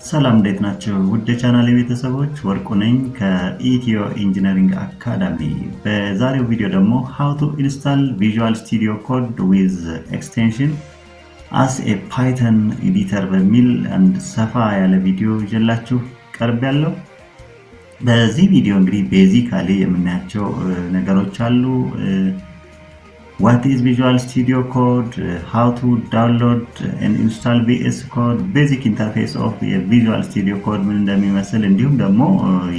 ሰላም እንዴት ናቸው? ውድ የቻናሌ ቤተሰቦች ወርቁ ነኝ ከኢትዮ ኢንጂነሪንግ አካዳሚ። በዛሬው ቪዲዮ ደግሞ how to install Visual Studio Code with extension as a Python editor በሚል አንድ ሰፋ ያለ ቪዲዮ ይዤላችሁ ቀርቤያለሁ። በዚህ ቪዲዮ እንግዲህ ቤዚካሊ የምናያቸው ነገሮች አሉ። What is Visual Studio Code? How to download and install VS Code? Basic interface of Visual Studio Code ምን እንደሚመስል እንዲሁም ደግሞ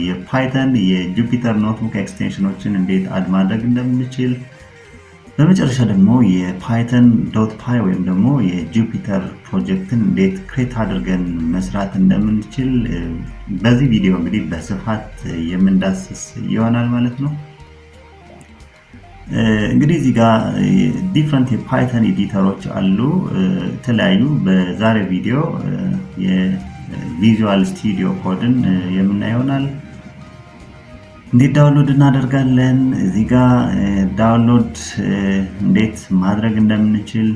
የፓይተን የጁፒተር ኖትቡክ ኤክስቴንሽኖችን እንዴት አድ ማድረግ እንደምንችል በመጨረሻ ደግሞ የፓይተን .py ወይም ደግሞ የጁፒተር ፕሮጀክትን እንዴት ክሬት አድርገን መስራት እንደምንችል በዚህ ቪዲዮ እንግዲህ በስፋት የምንዳስስ ይሆናል ማለት ነው። እንግዲህ እዚህ ጋር ዲፍረንት የፓይተን ኤዲተሮች አሉ የተለያዩ። በዛሬ ቪዲዮ የቪዥዋል ስቱዲዮ ኮድን የምናየው ይሆናል። እንዴት ዳውንሎድ እናደርጋለን፣ እዚህ ጋር ዳውንሎድ እንዴት ማድረግ እንደምንችል፣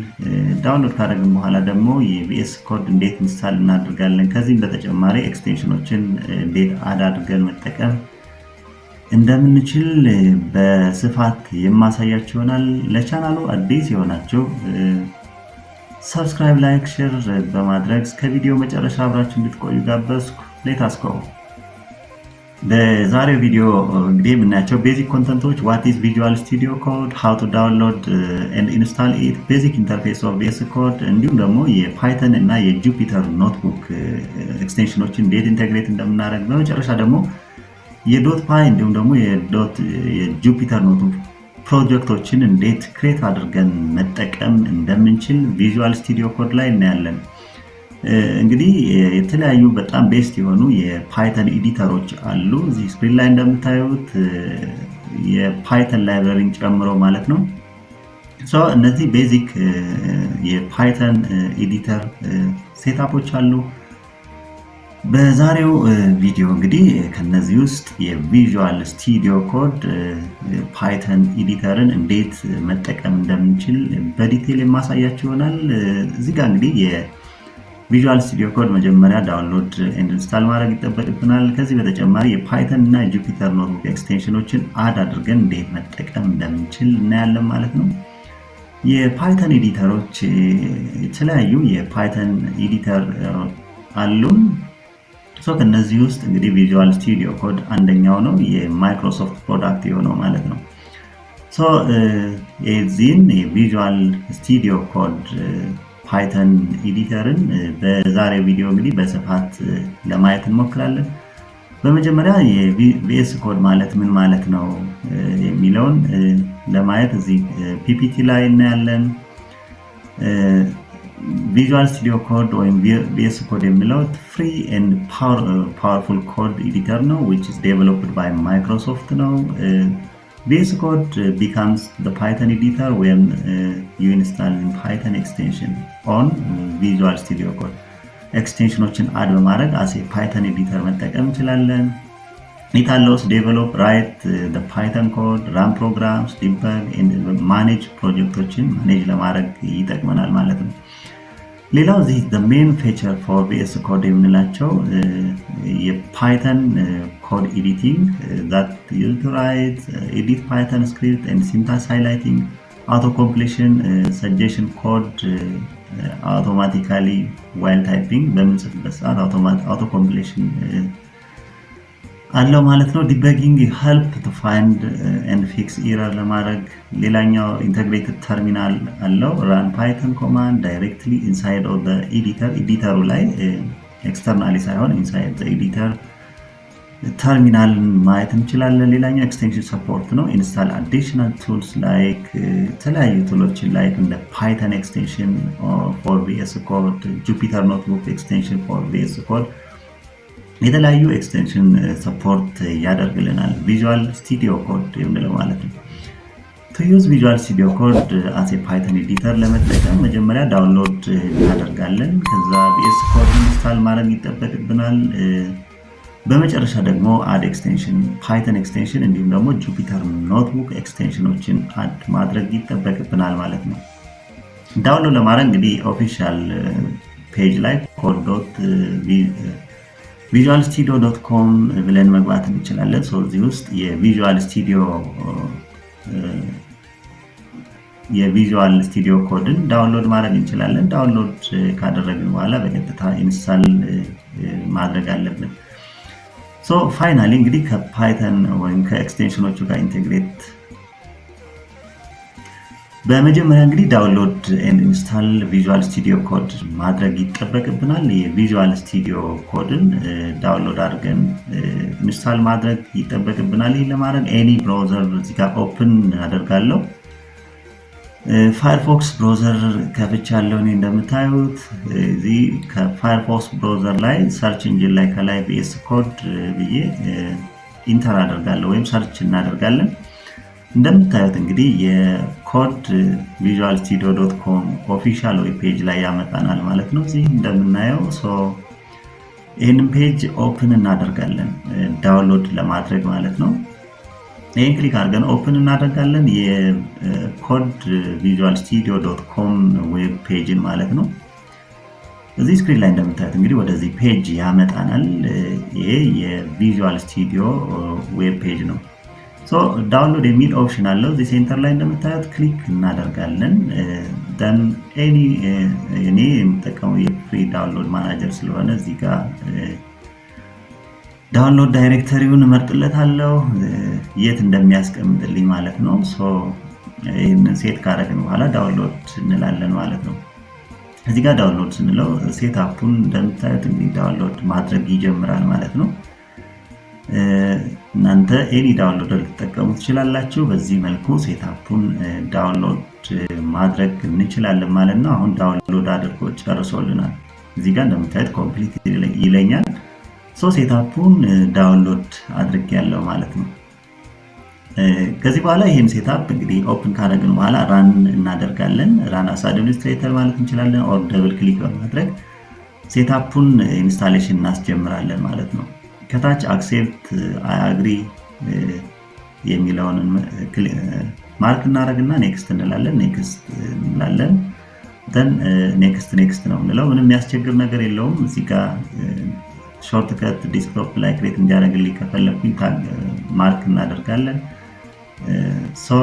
ዳውንሎድ ካደረግን በኋላ ደግሞ የቪኤስ ኮድ እንዴት ኢንስታል እናደርጋለን፣ ከዚህም በተጨማሪ ኤክስቴንሽኖችን እንዴት አድ አድርገን መጠቀም እንደምንችል በስፋት የማሳያችሁ ይሆናል። ለቻናሉ አዲስ የሆናችሁ ሰብስክራይብ፣ ላይክ፣ ሼር በማድረግ እስከ ቪዲዮ መጨረሻ አብራችሁ እንድትቆዩ ጋበዝኩ። ሌትስ ጎ። በዛሬው ቪዲዮ እንግዲህ የምናያቸው ቤዚክ ኮንተንቶች what is Visual Studio Code, how to download and install it, basic interface of VS Code እንዲሁም ደግሞ የፓይተን እና የጁፒተር ኖትቡክ ኤክስቴንሽኖችን እንዴት ኢንተግሬት እንደምናደርግ በመጨረሻ ደግሞ የ.py እንዲሁም ደግሞ የጁፒተር ኖትቡክ ፕሮጀክቶችን እንዴት ክሬት አድርገን መጠቀም እንደምንችል ቪዥዋል ስቱዲዮ ኮድ ላይ እናያለን። እንግዲህ የተለያዩ በጣም ቤስት የሆኑ የፓይተን ኤዲተሮች አሉ። እዚህ ስክሪን ላይ እንደምታዩት የፓይተን ላይብረሪን ጨምሮ ማለት ነው። እነዚህ ቤዚክ የፓይተን ኤዲተር ሴታፖች አሉ። በዛሬው ቪዲዮ እንግዲህ ከነዚህ ውስጥ የቪዥዋል ስቱዲዮ ኮድ ፓይተን ኤዲተርን እንዴት መጠቀም እንደምንችል በዲቴል የማሳያችሁ ይሆናል። እዚህ ጋር እንግዲህ የቪዥዋል ስቱዲዮ ኮድ መጀመሪያ ዳውንሎድ ኤንድ ኢንስታል ማድረግ ይጠበቅብናል። ከዚህ በተጨማሪ የፓይተን እና የጁፒተር ኖትቡክ ኤክስቴንሽኖችን አድ አድርገን እንዴት መጠቀም እንደምንችል እናያለን ማለት ነው። የፓይተን ኤዲተሮች የተለያዩ የፓይተን ኤዲተር አሉን። ከነዚህ ውስጥ እንግዲህ ቪዥዋል ስቱዲዮ ኮድ አንደኛው ነው፣ የማይክሮሶፍት ፕሮዳክት የሆነው ማለት ነው። የዚህን የቪዥዋል ስቱዲዮ ኮድ ፓይተን ኤዲተርን በዛሬ ቪዲዮ እንግዲህ በስፋት ለማየት እንሞክራለን። በመጀመሪያ የቪኤስ ኮድ ማለት ምን ማለት ነው የሚለውን ለማየት እዚህ ፒፒቲ ላይ እናያለን። ቪዥዋል ስቱዲዮ ኮድ ወይም ቪኤስ ኮድ የሚለው ፍሪ ኤንድ ፓወርፉል ኮድ ኤዲተር ነው which is developed by Microsoft ነው። VS Code becomes the Python editor when you install Python extension on Visual Studio Code. ኤክስቴንሽኖችን አድ በማድረግ as a Python editor መጠቀም እንችላለን። It allows develop, write the Python code, run programs, debug and manage ፕሮጀክቶችን ማኔጅ ለማድረግ ይጠቅመናል ማለት ነው። ሌላው እዚህ the main feature for VS Code የምንላቸው የፓይተን ኮድ ኤዲቲንግ that you to write, edit Python script and syntax highlighting, auto completion, suggestion code automatically while typing በምንጽፍበት ሰዓት auto completion አለው ማለት ነው። ዲበጊንግ help to find and fix error ለማድረግ። ሌላኛው ኢንተግሬትድ ተርሚናል አለው run python command directly inside of the editor ኤዲተሩ ላይ ኤክስተርናሊ ሳይሆን inside the editor ተርሚናልን ማየት እንችላለን። ሌላኛው ኤክስቴንሽን ሰፖርት ነው። install additional tools like የተለያዩ ቱሎችን like እንደ python extension for VS Code, Jupyter notebook extension for VS Code የተለያዩ ኤክስቴንሽን ሰፖርት ያደርግልናል ቪዥዋል ስቱዲዮ ኮድ የምንለው ማለት ነው። to use Visual Studio Code as a Python editor ለመጠቀም መጀመሪያ ዳውንሎድ እናደርጋለን። ከዛ VS Code ኢንስታል ማድረግ ይጠበቅብናል። በመጨረሻ ደግሞ አድ ኤክስቴንሽን ፓይተን ኤክስቴንሽን እንዲሁም ደግሞ ጁፒተር ኖትቡክ ኤክስቴንሽኖችን አድ ማድረግ ይጠበቅብናል ማለት ነው። ዳውንሎድ ለማድረግ እንግዲህ ኦፊሻል ፔጅ ላይ visualstudio.com ብለን መግባት እንችላለን። እዚህ ውስጥ የቪዥዋል ስቱዲዮ ኮድን ዳውንሎድ ማድረግ እንችላለን። ዳውንሎድ ካደረግን በኋላ በቀጥታ ኢንስታል ማድረግ አለብን። ፋይናሊ እንግዲህ ከፓይተን ወይም ከኤክስቴንሽኖቹ ጋር ኢንቴግሬት በመጀመሪያ እንግዲህ ዳውንሎድ ኤንድ ኢንስታል ቪዥዋል ስቱዲዮ ኮድ ማድረግ ይጠበቅብናል። የቪዥዋል ስቱዲዮ ኮድን ዳውንሎድ አድርገን ኢንስታል ማድረግ ይጠበቅብናል። ይህን ለማድረግ ኤኒ ብራውዘር እዚህ ጋር ኦፕን አደርጋለሁ። ፋየርፎክስ ብራውዘር ከፍቻለሁ። እኔ እንደምታዩት እዚህ ከፋየርፎክስ ብራውዘር ላይ ሰርች ኢንጂን ላይ ከላይ VS ኮድ ብዬ ኢንተር አደርጋለሁ ወይም ሰርች እናደርጋለን። እንደምታዩት እንግዲህ የኮድ visualstudio.com ኦፊሻል ዌብ ፔጅ ላይ ያመጣናል ማለት ነው። እዚህ እንደምናየው ይህንን ፔጅ ኦፕን እናደርጋለን ዳውንሎድ ለማድረግ ማለት ነው። ይህን ክሊክ አድርገን ኦፕን እናደርጋለን የኮድ visualstudio.com ዌብ ፔጅን ማለት ነው። እዚህ ስክሪን ላይ እንደምታዩት እንግዲህ ወደዚህ ፔጅ ያመጣናል። ይሄ የቪዥዋል ስቱዲዮ ዌብ ፔጅ ነው። ዳውንሎድ የሚል ኦፕሽን አለው እዚህ ሴንተር ላይ እንደምታዩት ክሊክ እናደርጋለን። እኔ የምጠቀመው የፍሪ ዳውንሎድ ማናጀር ስለሆነ እዚህ ጋር ዳውንሎድ ዳይሬክተሪውን እመርጥለታለሁ የት እንደሚያስቀምጥልኝ ማለት ነው። ይህንን ሴት ካደረግን በኋላ ዳውንሎድ እንላለን ማለት ነው። እዚህ ጋር ዳውንሎድ ስንለው ሴትአፑን እንደምታዩት እንግዲህ ዳውንሎድ ማድረግ ይጀምራል ማለት ነው። እናንተ ኤኒ ዳውንሎድ ልትጠቀሙ ትችላላችሁ። በዚህ መልኩ ሴትአፑን ዳውንሎድ ማድረግ እንችላለን ማለት ነው። አሁን ዳውንሎድ አድርጎ ጨርሶልናል። እዚህ ጋር እንደምታዩት ኮምፕሊት ይለኛል። ሴትአፑን ዳውንሎድ አድርጌያለሁ ማለት ነው። ከዚህ በኋላ ይህን ሴትአፕ እንግዲህ ኦፕን ካደረግን በኋላ ራን እናደርጋለን። ራን አስ አድሚኒስትሬተር ማለት እንችላለን። ኦር ደብል ክሊክ በማድረግ ሴትአፑን ኢንስታሌሽን እናስጀምራለን ማለት ነው። ከታች አክሴፕት አይ አግሪ የሚለውን ማርክ እናደርግና ኔክስት እንላለን። ኔክስት እንላለን። ኔክስት ነው የምንለው። ምንም የሚያስቸግር ነገር የለውም። እዚህ ጋር ሾርትከት ዲስክቶፕ ላይ ክሬት እንዲያደርግልኝ ከፈለኩኝ ማርክ እናደርጋለን።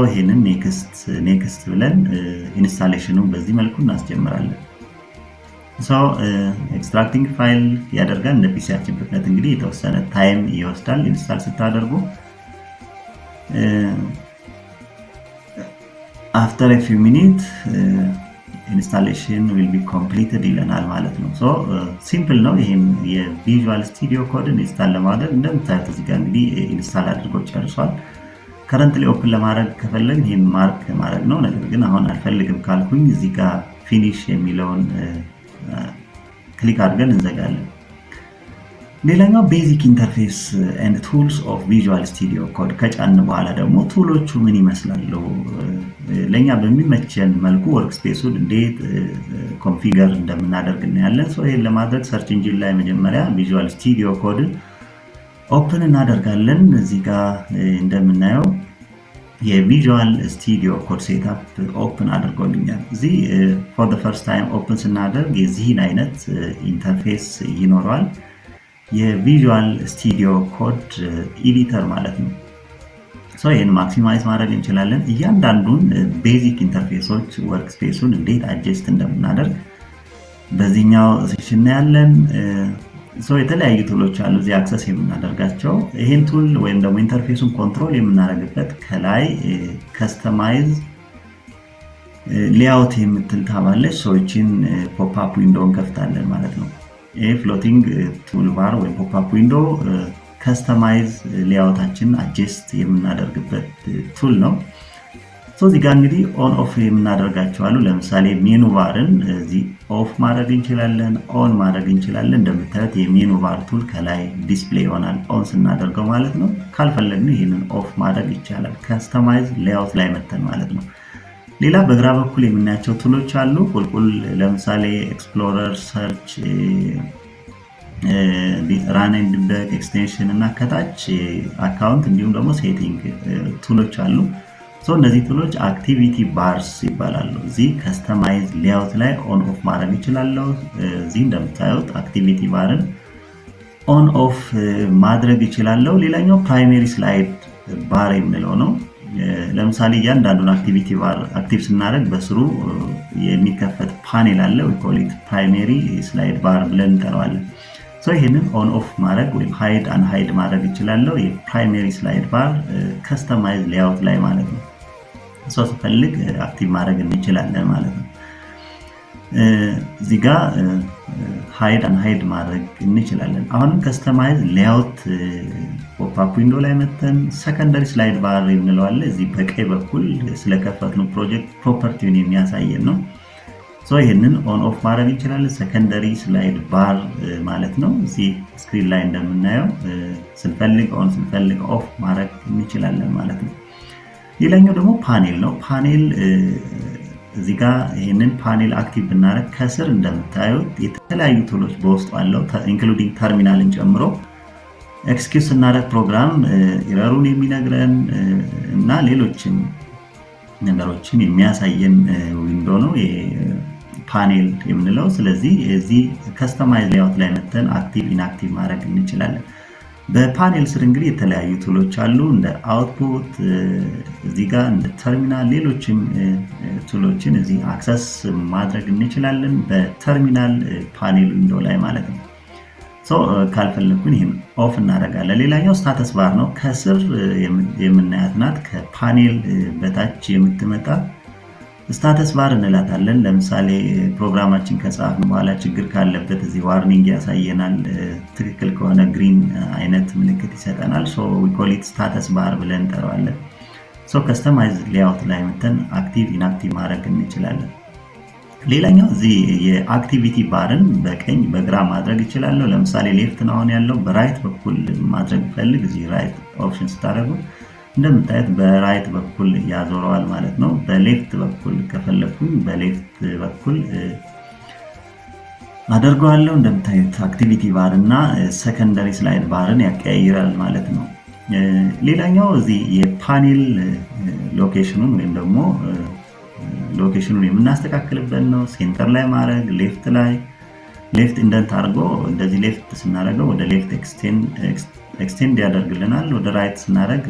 ይሄንን ኔክስት ብለን ኢንስታሌሽኑን በዚህ መልኩ እናስጀምራለን። ኤክስትራክቲንግ ፋይል ያደርጋል። እንደ ፒሲያችን ፍጥነት እንግዲህ የተወሰነ ታይም ይወስዳል ኢንስታል ስታደርጉ። አፍተር ኤ ፊው ሚኒት ኢንስታሌሽን ዊል ቢ ኮምፕሊትድ ይለናል ማለት ነው። ሲምፕል ነው። ይሄን የቪዥዋል ስቱዲዮ ኮድን ኢንስታል ለማድረግ እንደምታዩት እዚህ ጋር እንግዲህ ኢንስታል አድርጎ ጨርሷል። ከረንትሊ ኦፕን ለማድረግ ከፈለግን ይሄን ማርክ ማድረግ ነው። ነገር ግን አሁን አልፈልግም ካልኩኝ እዚህ ጋር ፊኒሽ የሚለውን ክሊክ አድርገን እንዘጋለን። ሌላኛው ቤዚክ ኢንተርፌስ ኤንድ ቱልስ ኦፍ ቪዥዋል ስቱዲዮ ኮድ ከጫን በኋላ ደግሞ ቱሎቹ ምን ይመስላሉ፣ ለኛ በሚመቸን መልኩ ወርክስፔሱን እንዴት ኮንፊገር እንደምናደርግ እናያለን። ይሄን ለማድረግ ሰርች ኢንጂን ላይ መጀመሪያ ቪዥዋል ስቱዲዮ ኮድን ኦፕን እናደርጋለን። እዚህ ጋር እንደምናየው የቪዥዋል ስቱዲዮ ኮድ ሴትአፕ ኦፕን አድርጎልኛል። እዚህ ፎር ዘ ፈርስት ታይም ኦፕን ስናደርግ የዚህን አይነት ኢንተርፌስ ይኖረዋል። የቪዥዋል ስቱዲዮ ኮድ ኤዲተር ማለት ነው። ይህን ማክሲማይዝ ማድረግ እንችላለን። እያንዳንዱን ቤዚክ ኢንተርፌሶች ወርክስፔሱን እንዴት አጀስት እንደምናደርግ በዚህኛው ሴሽን እናያለን። የተለያዩ ቱሎች አሉ እዚህ አክሰስ የምናደርጋቸው። ይህን ቱል ወይም ደግሞ ኢንተርፌሱን ኮንትሮል የምናደርግበት ከላይ ከስተማይዝ ሌአውት የምትል ታባለች። ሰዎችን ፖፕአፕ ዊንዶውን ከፍታለን ማለት ነው። ይህ ፍሎቲንግ ቱል ባር ወይም ፖፕአፕ ዊንዶ ከስተማይዝ ሌአውታችን አጀስት የምናደርግበት ቱል ነው። እዚህ ጋር እንግዲህ ኦን ኦፍ የምናደርጋቸው አሉ። ለምሳሌ ሜኑ ባርን እዚህ ኦፍ ማድረግ እንችላለን፣ ኦን ማድረግ እንችላለን። እንደምታዩት የሜኑ ባር ቱል ከላይ ዲስፕሌይ ይሆናል ኦን ስናደርገው ማለት ነው። ካልፈለግን ይህንን ኦፍ ማድረግ ይቻላል ከስተማይዝ ሌአውት ላይ መተን ማለት ነው። ሌላ በግራ በኩል የምናያቸው ቱሎች አሉ። ቁልቁል ለምሳሌ ኤክስፕሎረር፣ ሰርች፣ ራን ኤንድ ዲበግ፣ ኤክስቴንሽን እና ከታች አካውንት እንዲሁም ደግሞ ሴቲንግ ቱሎች አሉ። እነዚህ ቱሎች አክቲቪቲ ባርስ ይባላሉ። እዚህ ከስተማይዝ ሌአውት ላይ ኦን ኦፍ ማድረግ ይችላለሁ። እዚህ እንደምታዩት አክቲቪቲ ባርን ኦን ኦፍ ማድረግ እችላለሁ። ሌላኛው ፕራይመሪ ስላይድ ባር የምንለው ነው። ለምሳሌ እያንዳንዱን አክቲቪቲ ባር አክቲቭ ስናደርግ በስሩ የሚከፈት ፓኔል አለ። ዊ ኮል ኢት ፕራይመሪ ስላይድ ባር ብለን እንጠራዋለን። ይህንን ኦን ኦፍ ማድረግ ወይም ሃይድ አን ሃይድ ማድረግ እችላለሁ። የፕራይመሪ ስላይድ ባር ከስተማይዝ ሌአውት ላይ ማለት ነው። ስፈልግ አክቲቭ ማድረግ እንችላለን ማለት ነው። እዚህ ጋር ሃይድ አን ሃይድ ማድረግ እንችላለን። አሁንም ከስተማይዝ ሌአውት ፖፕአፕ ዊንዶ ላይ መተን ሰከንደሪ ስላይድ ባር የምንለው አለ። እዚህ በቀኝ በኩል ስለከፈትነው ፕሮጀክት ፕሮፐርቲውን የሚያሳየን ነው። ይህንን ኦን ኦፍ ማድረግ እንችላለን። ሰከንደሪ ስላይድ ባር ማለት ነው። እዚህ ስክሪን ላይ እንደምናየው ስንፈልግ ኦን ስንፈልግ ኦፍ ማድረግ እንችላለን ማለት ነው። ሌላኛው ደግሞ ፓኔል ነው። ፓኔል እዚህ ጋር ይህንን ፓኔል አክቲቭ ብናደርግ ከስር እንደምታዩት የተለያዩ ቱሎች በውስጡ አለው ኢንክሉዲንግ ተርሚናልን ጨምሮ ኤክስኪዩት ስናደርግ ፕሮግራም ኢረሩን የሚነግረን እና ሌሎችም ነገሮችን የሚያሳየን ዊንዶ ነው ፓኔል የምንለው። ስለዚህ እዚህ ከስተማይዝ ሌአውት ላይ መተን አክቲቭ ኢንአክቲቭ ማድረግ እንችላለን። በፓኔል ስር እንግዲህ የተለያዩ ቱሎች አሉ እንደ አውትፑት፣ እዚህ ጋር እንደ ተርሚናል፣ ሌሎችም ቱሎችን እዚህ አክሰስ ማድረግ እንችላለን በተርሚናል ፓኔል ዊንዶ ላይ ማለት ነው። ካልፈለኩን ይህን ኦፍ እናደርጋለን። ሌላኛው ስታተስ ባር ነው። ከስር የምናያት ናት። ከፓኔል በታች የምትመጣ ስታተስ ባር እንላታለን። ለምሳሌ ፕሮግራማችን ከጻፍን በኋላ ችግር ካለበት እዚህ ዋርኒንግ ያሳየናል። ትክክል ከሆነ ግሪን አይነት ምልክት ይሰጠናል። ዊ ኮል ኢት ስታተስ ባር ብለን እንጠራዋለን። ከስተማይዝ ሌአውት ላይ መተን አክቲቭ ኢንአክቲቭ ማድረግ እንችላለን። ሌላኛው እዚህ የአክቲቪቲ ባርን በቀኝ በግራ ማድረግ እችላለሁ። ለምሳሌ ሌፍት ነው አሁን ያለው። በራይት በኩል ማድረግ ፈልግ እዚህ ራይት ኦፕሽን ስታደርጉ እንደምታዩት በራይት በኩል ያዞረዋል ማለት ነው። በሌፍት በኩል ከፈለኩኝ በሌፍት በኩል አደርገዋለሁ። እንደምታዩት አክቲቪቲ ባር እና ሰከንደሪ ስላይድ ባርን ያቀያይራል ማለት ነው። ሌላኛው እዚህ የፓኔል ሎኬሽኑን ወይም ደግሞ ሎኬሽኑን የምናስተካክልበት ነው። ሴንተር ላይ ማድረግ ሌፍት ኢንደንት አድርጎ እንደዚህ ሌፍት ስናደርገው ወደ ሌፍት ኤክስቴንድ ያደርግልናል። ወደ ራይት ስናደርግ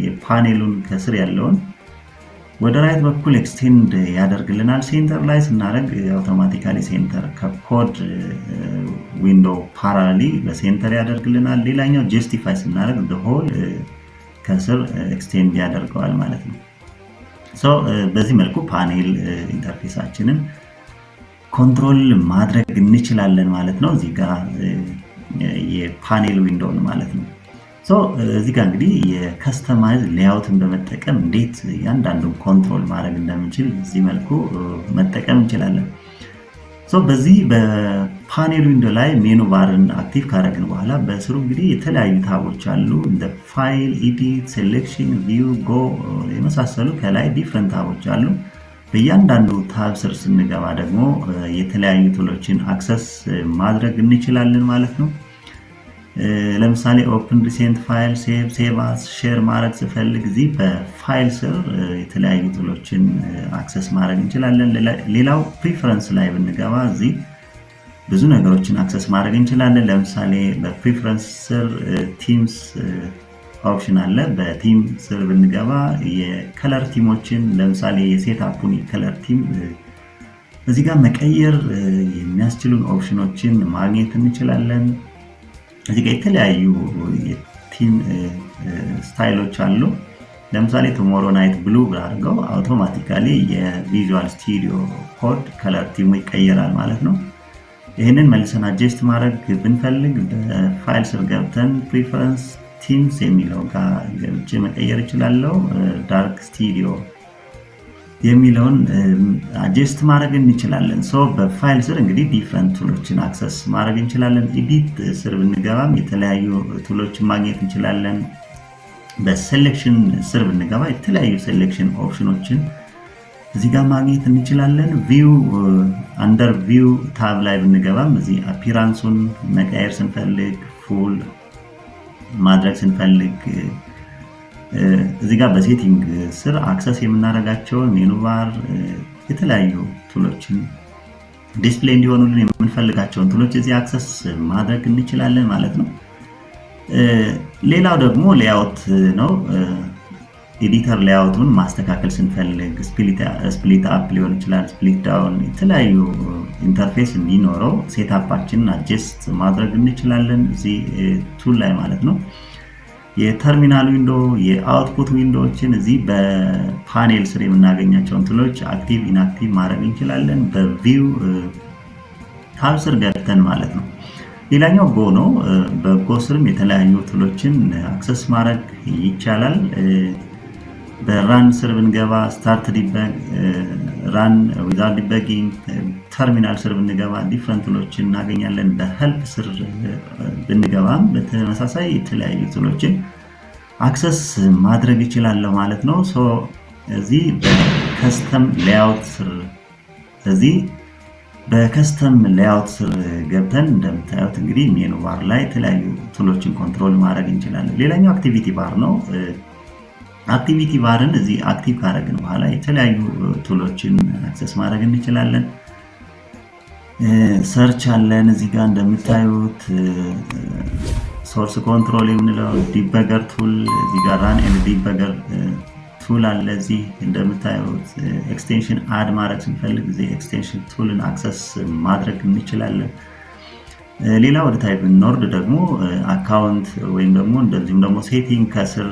የፓኔሉን ከስር ያለውን ወደ ራይት በኩል ኤክስቴንድ ያደርግልናል። ሴንተር ላይ ስናደርግ አውቶማቲካሊ ሴንተር ከኮድ ዊንዶ ፓራሊ በሴንተር ያደርግልናል። ሌላኛው ጀስቲፋይ ስናደርግ ሆል ከስር ኤክስቴንድ ያደርገዋል ማለት ነው። በዚህ መልኩ ፓኔል ኢንተርፌሳችንን ኮንትሮል ማድረግ እንችላለን ማለት ነው። እዚህ ጋር የፓኔል ዊንዶውን ማለት ነው። እዚህ ጋር እንግዲህ የከስተማይዝ ሌአውትን በመጠቀም እንዴት እያንዳንዱን ኮንትሮል ማድረግ እንደምንችል በዚህ መልኩ መጠቀም እንችላለን። በዚህ በፓኔል ዊንዶ ላይ ሜኑ ባርን አክቲቭ ካደረግን በኋላ በስሩ እንግዲህ የተለያዩ ታቦች አሉ እንደ ፋይል፣ ኤዲት፣ ሴሌክሽን፣ ቪው፣ ጎ የመሳሰሉ ከላይ ዲፍረንት ታቦች አሉ። በእያንዳንዱ ታብ ስር ስንገባ ደግሞ የተለያዩ ቱሎችን አክሰስ ማድረግ እንችላለን ማለት ነው። ለምሳሌ ኦፕን ሪሴንት ፋይል፣ ሴቭ አስ፣ ሼር ማድረግ ስፈልግ እዚህ በፋይል ስር የተለያዩ ቱሎችን አክሰስ ማድረግ እንችላለን። ሌላው ፕሪፈረንስ ላይ ብንገባ እዚህ ብዙ ነገሮችን አክሰስ ማድረግ እንችላለን። ለምሳሌ በፕሪፈረንስ ስር ቲምስ ኦፕሽን አለ። በቲም ስር ብንገባ የከለር ቲሞችን ለምሳሌ የሴትአፑን የከለር ቲም እዚህ ጋር መቀየር የሚያስችሉን ኦፕሽኖችን ማግኘት እንችላለን። እዚህ ጋር የተለያዩ የቲም ስታይሎች አሉ። ለምሳሌ ቱሞሮ ናይት ብሉ አድርገው አውቶማቲካሊ የቪዥዋል ስቱዲዮ ኮድ ከለር ቲሙ ይቀየራል ማለት ነው። ይህንን መልሰን አጀስት ማድረግ ብንፈልግ በፋይል ስር ገብተን ፕሪፈረንስ ቲምስ የሚለው ጋር ገብቼ መቀየር እችላለሁ። ዳርክ ስቱዲዮ የሚለውን አጀስት ማድረግ እንችላለን። በፋይል ስር እንግዲህ ዲፍረንት ቱሎችን አክሰስ ማድረግ እንችላለን። ኤዲት ስር ብንገባም የተለያዩ ቱሎችን ማግኘት እንችላለን። በሴሌክሽን ስር ብንገባ የተለያዩ ሴሌክሽን ኦፕሽኖችን እዚህ ጋር ማግኘት እንችላለን። ቪው አንደር ቪው ታብ ላይ ብንገባም እዚህ አፒራንሱን መቀየር ስንፈልግ ፉል ማድረግ ስንፈልግ እዚህ ጋር በሴቲንግ ስር አክሰስ የምናደርጋቸውን ሜኑ ባር የተለያዩ ቱሎችን ዲስፕሌይ እንዲሆኑልን የምንፈልጋቸውን ቱሎች እዚህ አክሰስ ማድረግ እንችላለን ማለት ነው። ሌላው ደግሞ ሌአውት ነው። ኤዲተር ሌአውቱን ማስተካከል ስንፈልግ ስፕሊት አፕ ሊሆን ይችላል፣ ስፕሊት ዳውን፣ የተለያዩ ኢንተርፌስ እንዲኖረው ሴትአፓችንን አጀስት ማድረግ እንችላለን እዚህ ቱል ላይ ማለት ነው። የተርሚናል ዊንዶ፣ የአውትፑት ዊንዶዎችን እዚህ በፓኔል ስር የምናገኛቸውን ቱሎች አክቲቭ ኢንአክቲቭ ማድረግ እንችላለን በቪው ታብ ስር ገብተን ማለት ነው። ሌላኛው ጎ ነው። በጎ ስርም የተለያዩ ቱሎችን አክሰስ ማድረግ ይቻላል። በራን ስር ብንገባ ስታርት ዲበግ፣ ራን ዊዛውት ዲበጊንግ፣ ተርሚናል ስር ብንገባ ዲፍረንት ቱሎችን እናገኛለን። በሄልፕ ስር ብንገባም በተመሳሳይ የተለያዩ ቱሎችን አክሰስ ማድረግ ይችላለሁ ማለት ነው። ሶ እዚህ በከስተም ሌአውት ስር በከስተም ሌአውት ስር ገብተን እንደምታዩት እንግዲህ ሜኑ ባር ላይ የተለያዩ ቱሎችን ኮንትሮል ማድረግ እንችላለን። ሌላኛው አክቲቪቲ ባር ነው። አክቲቪቲ ባርን እዚህ አክቲቭ ካደረግን በኋላ የተለያዩ ቱሎችን አክሰስ ማድረግ እንችላለን። ሰርች አለን እዚህ ጋር እንደምታዩት፣ ሶርስ ኮንትሮል የምንለው ዲበገር ቱል እዚህ ጋር ራን ኤንድ ዲበገር ቱል አለ። እዚህ እንደምታዩት ኤክስቴንሽን አድ ማድረግ ስንፈልግ እዚህ ኤክስቴንሽን ቱልን አክሰስ ማድረግ እንችላለን። ሌላ ወደ ታይፕ ኖርድ ደግሞ አካውንት ወይም ደግሞ እንደዚሁም ደግሞ ሴቲንግ ከስር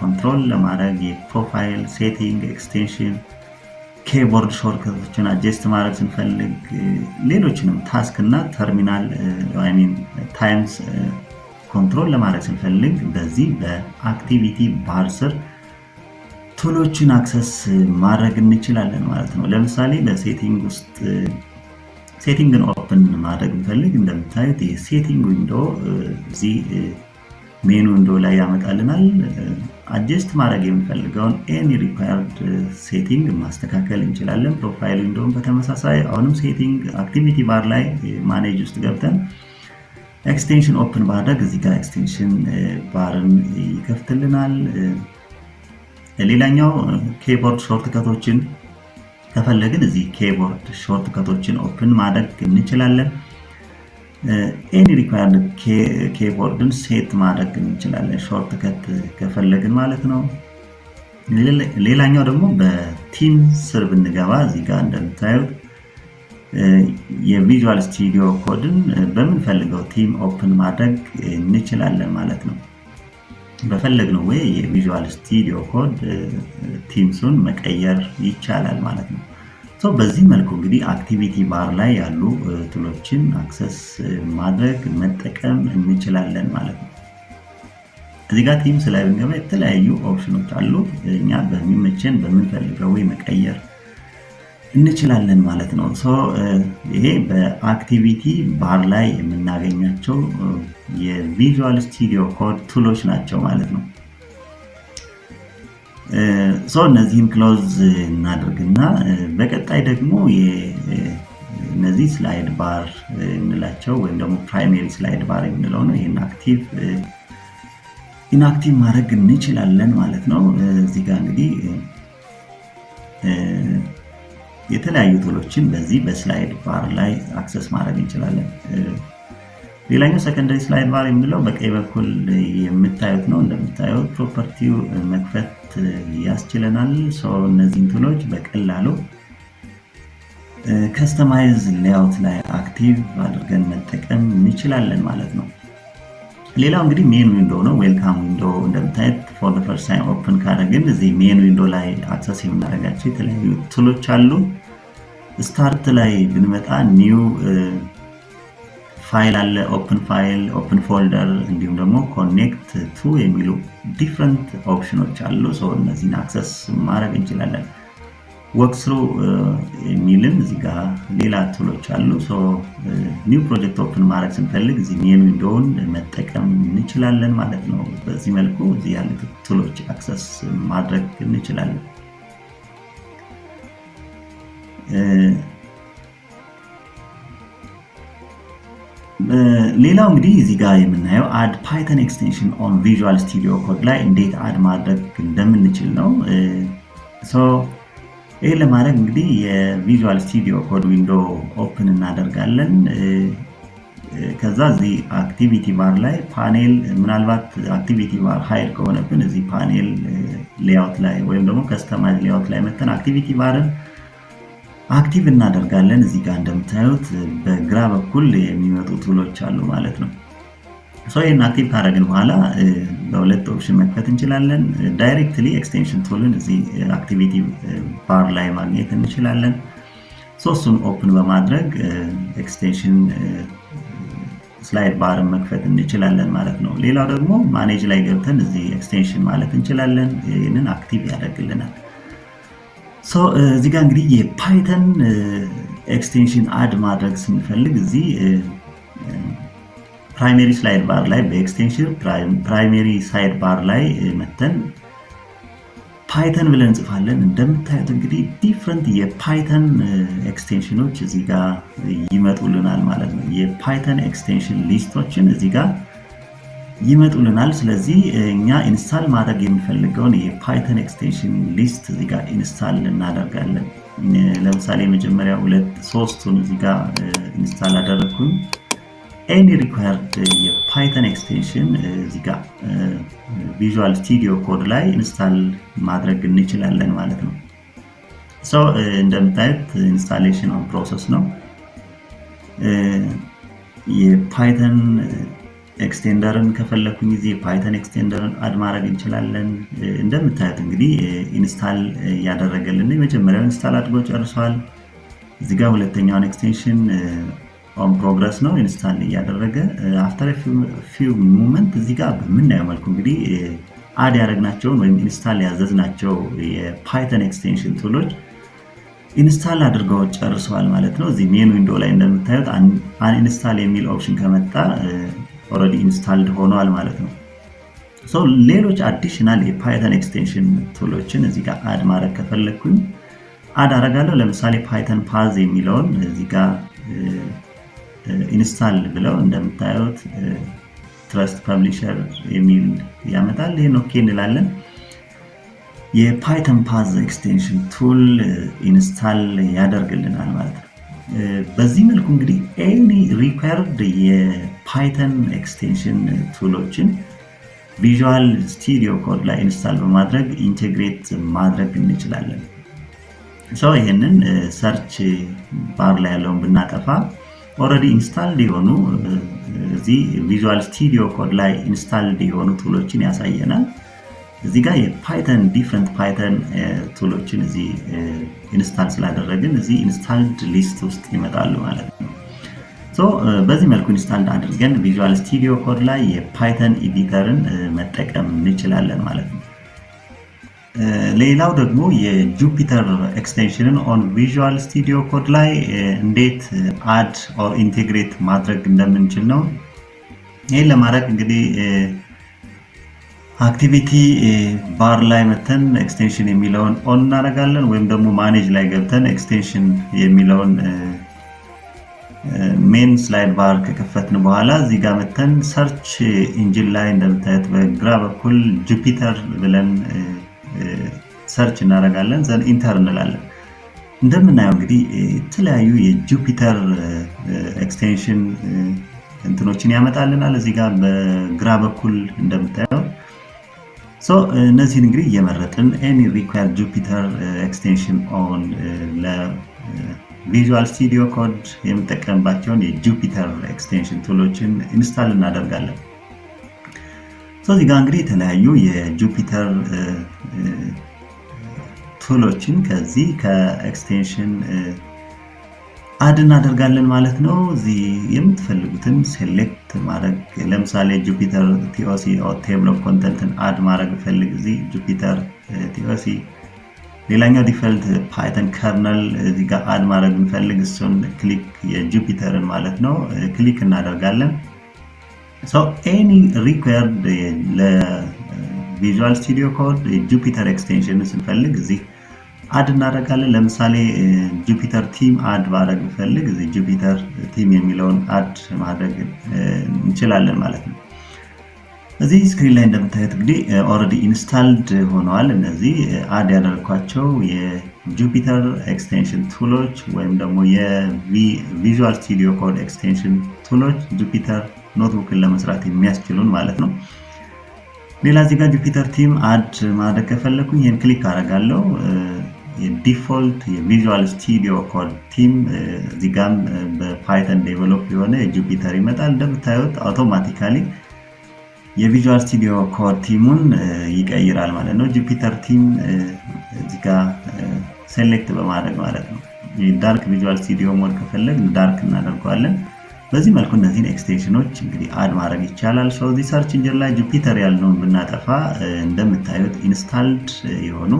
ኮንትሮል ለማድረግ የፕሮፋይል ሴቲንግ፣ ኤክስቴንሽን፣ ኬቦርድ ሾርትከቶችን አጀስት ማድረግ ስንፈልግ፣ ሌሎችንም ታስክ እና ተርሚናል ታይምስ ኮንትሮል ለማድረግ ስንፈልግ በዚህ በአክቲቪቲ ባር ስር ቱሎችን አክሰስ ማድረግ እንችላለን ማለት ነው። ለምሳሌ በሴቲንግ ውስጥ ሴቲንግን ኦፕን ማድረግ እንፈልግ እንደምታዩት የሴቲንግ ዊንዶ እዚህ ሜኑ ዊንዶ ላይ ያመጣልናል። አጀስት ማድረግ የምንፈልገውን ኤኒ ሪኳየርድ ሴቲንግ ማስተካከል እንችላለን። ፕሮፋይል ዊንዶውን በተመሳሳይ አሁንም ሴቲንግ አክቲቪቲ ባር ላይ ማኔጅ ውስጥ ገብተን ኤክስቴንሽን ኦፕን ማድረግ እዚህ ጋር ኤክስቴንሽን ባርን ይከፍትልናል። ሌላኛው ኬቦርድ ሾርትከቶችን ከፈለግን እዚህ ኬቦርድ ሾርትከቶችን ኦፕን ማድረግ እንችላለን። ኤኒ ሪኳየርድ ኬቦርድን ሴት ማድረግ እንችላለን ሾርትከት ከፈለግን ማለት ነው። ሌላኛው ደግሞ በቲም ስር ብንገባ እዚህ ጋር እንደምታዩት የቪዥዋል ስቱዲዮ ኮድን በምንፈልገው ቲም ኦፕን ማድረግ እንችላለን ማለት ነው። በፈለግነው ወይ የቪዥዋል ስቱዲዮ ኮድ ቲምሱን መቀየር ይቻላል ማለት ነው። በዚህ መልኩ እንግዲህ አክቲቪቲ ባር ላይ ያሉ ቱሎችን አክሰስ ማድረግ መጠቀም እንችላለን ማለት ነው። እዚህ ጋር ቲምስ ላይ ብንገባ የተለያዩ ኦፕሽኖች አሉ። እኛ በሚመቸን በምንፈልገው ወይ መቀየር እንችላለን ማለት ነው። ይሄ በአክቲቪቲ ባር ላይ የምናገኛቸው የቪዥዋል ስቱዲዮ ኮድ ቱሎች ናቸው ማለት ነው። እነዚህን ክሎዝ እናድርግና በቀጣይ ደግሞ እነዚህ ስላይድ ባር እንላቸው ወይም ደግሞ ፕራይሜሪ ስላይድ ባር የምንለው ነው። ይህን አክቲቭ ኢንአክቲቭ ማድረግ እንችላለን ማለት ነው። እዚህ ጋር እንግዲህ የተለያዩ ቱሎችን በዚህ በስላይድ ባር ላይ አክሰስ ማድረግ እንችላለን። ሌላኛው ሰከንደሪ ስላይድ ባር የምንለው በቀኝ በኩል የምታዩት ነው። እንደምታዩት ፕሮፐርቲው መክፈት ያስችለናል። እነዚህን ቱሎች በቀላሉ ከስተማይዝ ሌአውት ላይ አክቲቭ አድርገን መጠቀም እንችላለን ማለት ነው። ሌላው እንግዲህ ሜን ዊንዶ ነው። ዌልካም ዊንዶ እንደምታዩት ፎር ዘ ፈርስት ታይም ኦፕን ካደረግን እዚህ ሜን ዊንዶ ላይ አክሰስ የምናደርጋቸው የተለያዩ ቱሎች አሉ። ስታርት ላይ ብንመጣ ኒው ፋይል አለ፣ ኦፕን ፋይል፣ ኦፕን ፎልደር እንዲሁም ደግሞ ኮኔክት ቱ የሚሉ ዲፍረንት ኦፕሽኖች አሉ። እነዚህን አክሰስ ማድረግ እንችላለን። ወርክስሩ የሚልም እዚህ ጋር ሌላ ቱሎች አሉ። ኒው ፕሮጀክት ኦፕን ማድረግ ስንፈልግ እዚህ ሜን ዊንዶውን መጠቀም እንችላለን ማለት ነው። በዚህ መልኩ እዚህ ያሉት ቱሎች አክሰስ ማድረግ እንችላለን። ሌላው እንግዲህ እዚህ ጋር የምናየው አድ ፓይተን ኤክስቴንሽን ኦን ቪዥዋል ስቱዲዮ ኮድ ላይ እንዴት አድ ማድረግ እንደምንችል ነው። ይሄን ለማድረግ እንግዲህ የቪዥዋል ስቱዲዮ ኮድ ዊንዶ ኦፕን እናደርጋለን። ከዛ እዚህ አክቲቪቲ ባር ላይ ፓኔል፣ ምናልባት አክቲቪቲ ባር ሃይድ ከሆነብን እዚህ ፓኔል ሌአውት ላይ ወይም ደግሞ ከስተማይዝ ሌአውት ላይ መተን አክቲቪቲ ባርን አክቲቭ እናደርጋለን። እዚህ ጋር እንደምታዩት በግራ በኩል የሚመጡ ቱሎች አሉ ማለት ነው። ይህን አክቲቭ ካደረግን በኋላ በሁለት ኦፕሽን መክፈት እንችላለን። ዳይሬክትሊ ኤክስቴንሽን ቱልን እዚህ አክቲቪቲ ባር ላይ ማግኘት እንችላለን። እሱን ኦፕን በማድረግ ኤክስቴንሽን ስላይድ ባርን መክፈት እንችላለን ማለት ነው። ሌላው ደግሞ ማኔጅ ላይ ገብተን እዚህ ኤክስቴንሽን ማለት እንችላለን። ይህንን አክቲቭ ያደርግልናል። እዚህ ጋር እንግዲህ የፓይተን ኤክስቴንሽን አድ ማድረግ ስንፈልግ እዚህ ፕራይሜሪ ስላይድ ባር ላይ በኤክስቴንሽን ፕራይሜሪ ሳይድ ባር ላይ መተን ፓይተን ብለን እንጽፋለን። እንደምታዩት እንግዲህ ዲፍረንት የፓይተን ኤክስቴንሽኖች እዚህ ጋር ይመጡልናል ማለት ነው። የፓይተን ኤክስቴንሽን ሊስቶችን እዚህ ጋር ይመጡልናል። ስለዚህ እኛ ኢንስታል ማድረግ የምንፈልገውን የፓይተን ኤክስቴንሽን ሊስት እዚህ ጋር ኢንስታል እናደርጋለን። ለምሳሌ መጀመሪያ 3ቱን እዚህ ጋር ኢንስታል አደረግኩኝ። ኤኒ ሪኳየርድ የፓይተን ኤክስቴንሽን እዚህ ጋር ቪዥዋል ስቱዲዮ ኮድ ላይ ኢንስታል ማድረግ እንችላለን ማለት ነው። እንደምታዩት ኢንስታሌሽን ኦን ፕሮሰስ ነው። የፓይተን ኤክስቴንደርን ከፈለኩኝ ጊዜ ፓይተን ኤክስቴንደርን አድ ማድረግ እንችላለን። እንደምታዩት እንግዲህ ኢንስታል ያደረገልን የመጀመሪያው ኢንስታል አድርጎ ጨርሷል። እዚህ ጋር ሁለተኛውን ኤክስቴንሽን ኦን ፕሮግረስ ነው ኢንስታል እያደረገ አፍተር ፊው ሞመንት እዚህ ጋር በምናየው መልኩ እንግዲህ አድ ያደረግናቸውን ወይም ኢንስታል ያዘዝናቸው የፓይተን ኤክስቴንሽን ቱሎች ኢንስታል አድርገው ጨርሰዋል ማለት ነው። እዚህ ሜኑ ዊንዶ ላይ እንደምታዩት አንኢንስታል የሚል ኦፕሽን ከመጣ ኦልሬዲ ኢንስታልድ ሆኗል ማለት ነው። ሌሎች አዲሽናል የፓይተን ኤክስቴንሽን ቱሎችን እዚህ ጋር አድ ማድረግ ከፈለኩኝ አድ አደርጋለሁ። ለምሳሌ ፓይተን ፓዝ የሚለውን እዚህ ጋር ኢንስታል ብለው እንደምታዩት ትረስት ፐብሊሸር የሚል ያመጣል። ይሄን ኦኬ እንላለን። የፓይተን ፓዝ ኤክስቴንሽን ቱል ኢንስታል ያደርግልናል ማለት ነው። በዚህ መልኩ እንግዲህ ኤኒ ሪኳየርድ የፓይተን ኤክስቴንሽን ቱሎችን ቪዥዋል ስቱዲዮ ኮድ ላይ ኢንስታል በማድረግ ኢንቴግሬት ማድረግ እንችላለን። ይሄንን ሰርች ባር ላይ ያለውን ብናጠፋ ኦልሬዲ ኢንስታልድ የሆኑ እዚህ ቪዥዋል ስቱዲዮ ኮድ ላይ ኢንስታልድ የሆኑ ቱሎችን ያሳየናል። እዚህ ጋር የፓይተን ዲፍረንት ፓይተን ቱሎችን እዚህ ኢንስታል ስላደረግን እዚህ ኢንስታልድ ሊስት ውስጥ ይመጣሉ ማለት ነው። በዚህ መልኩ ኢንስታልድ አድርገን ቪዥዋል ስቱዲዮ ኮድ ላይ የፓይተን ኤዲተርን መጠቀም እንችላለን ማለት ነው። ሌላው ደግሞ የጁፒተር ኤክስቴንሽንን ኦን ቪዥዋል ስቱዲዮ ኮድ ላይ እንዴት አድ ኦር ኢንቴግሬት ማድረግ እንደምንችል ነው። ይህን ለማድረግ እንግዲህ አክቲቪቲ ባር ላይ መተን ኤክስቴንሽን የሚለውን ኦን እናደርጋለን፣ ወይም ደግሞ ማኔጅ ላይ ገብተን ኤክስቴንሽን የሚለውን ሜን ስላይድ ባር ከከፈትን በኋላ እዚህ ጋር መተን ሰርች ኢንጂን ላይ እንደምታዩት በግራ በኩል ጁፒተር ብለን ሰርች እናደርጋለን። ዘን ኢንተር እንላለን። እንደምናየው እንግዲህ የተለያዩ የጁፒተር ኤክስቴንሽን እንትኖችን ያመጣልናል። እዚህ ጋር በግራ በኩል እንደምታየው እነዚህን እንግዲህ እየመረጥን ኤኒ ሪኳየርድ ጁፒተር ኤክስቴንሽን ኦን ለቪዥዋል ስቱዲዮ ኮድ የምንጠቀምባቸውን የጁፒተር ኤክስቴንሽን ቱሎችን ኢንስታል እናደርጋለን። እዚህ ጋር እንግዲህ የተለያዩ የጁፒተር ቱሎችን ከዚህ ከኤክስቴንሽን አድ እናደርጋለን ማለት ነው። እዚህ የምትፈልጉትን ሴሌክት ማድረግ፣ ለምሳሌ ጁፒተር ቲኦሲ ኦር ቴብል ኦፍ ኮንተንትን አድ ማድረግ ፈልግ እዚህ ጁፒተር ቲኦሲ። ሌላኛው ዲፎልት ፓይተን ከርነል እዚህ ጋር አድ ማድረግ እንፈልግ እሱን ክሊክ የጁፒተርን ማለት ነው ክሊክ እናደርጋለን። ኤኒ ሪኳየርድ ለቪዥዋል ስቱዲዮ ኮድ የጁፒተር ኤክስቴንሽን ስንፈልግ እዚህ አድ እናደርጋለን። ለምሳሌ ጁፒተር ቲም አድ ማድረግ ፈልግ እዚህ ጁፒተር ቲም የሚለውን አድ ማድረግ እንችላለን ማለት ነው። እዚህ ስክሪን ላይ እንደምታዩት እንግዲህ ኦልሬዲ ኢንስታልድ ሆነዋል። እነዚህ አድ ያደረኳቸው የጁፒተር ኤክስቴንሽን ቱሎች ወይም ደግሞ የቪዥዋል ስቱዲዮ ኮድ ኤክስቴንሽን ቱሎች ጁፒተር ኖትቡክን ለመስራት የሚያስችሉን ማለት ነው። ሌላ እዚህ ጋር ጁፒተር ቲም አድ ማድረግ ከፈለኩኝ ይህን ክሊክ አደርጋለሁ። የዲፎልት የቪዥዋል ስቱዲዮ ኮድ ቲም እዚህ ጋር በፓይተን ዴቨሎፕ የሆነ የጁፒተር ይመጣል። እንደምታዩት አውቶማቲካሊ የቪዥዋል ስቱዲዮ ኮድ ቲሙን ይቀይራል ማለት ነው። ጁፒተር ቲም እዚህ ጋር ሴሌክት በማድረግ ማለት ነው። ዳርክ ቪዥዋል ስቱዲዮ ሞድ ከፈለግ ዳርክ እናደርገዋለን። በዚህ መልኩ እነዚህን ኤክስቴንሽኖች እንግዲህ አድ ማድረግ ይቻላል። እዚህ ሰርች ኢንጂን ላይ ጁፒተር ያልነውን ብናጠፋ እንደምታዩት ኢንስታልድ የሆኑ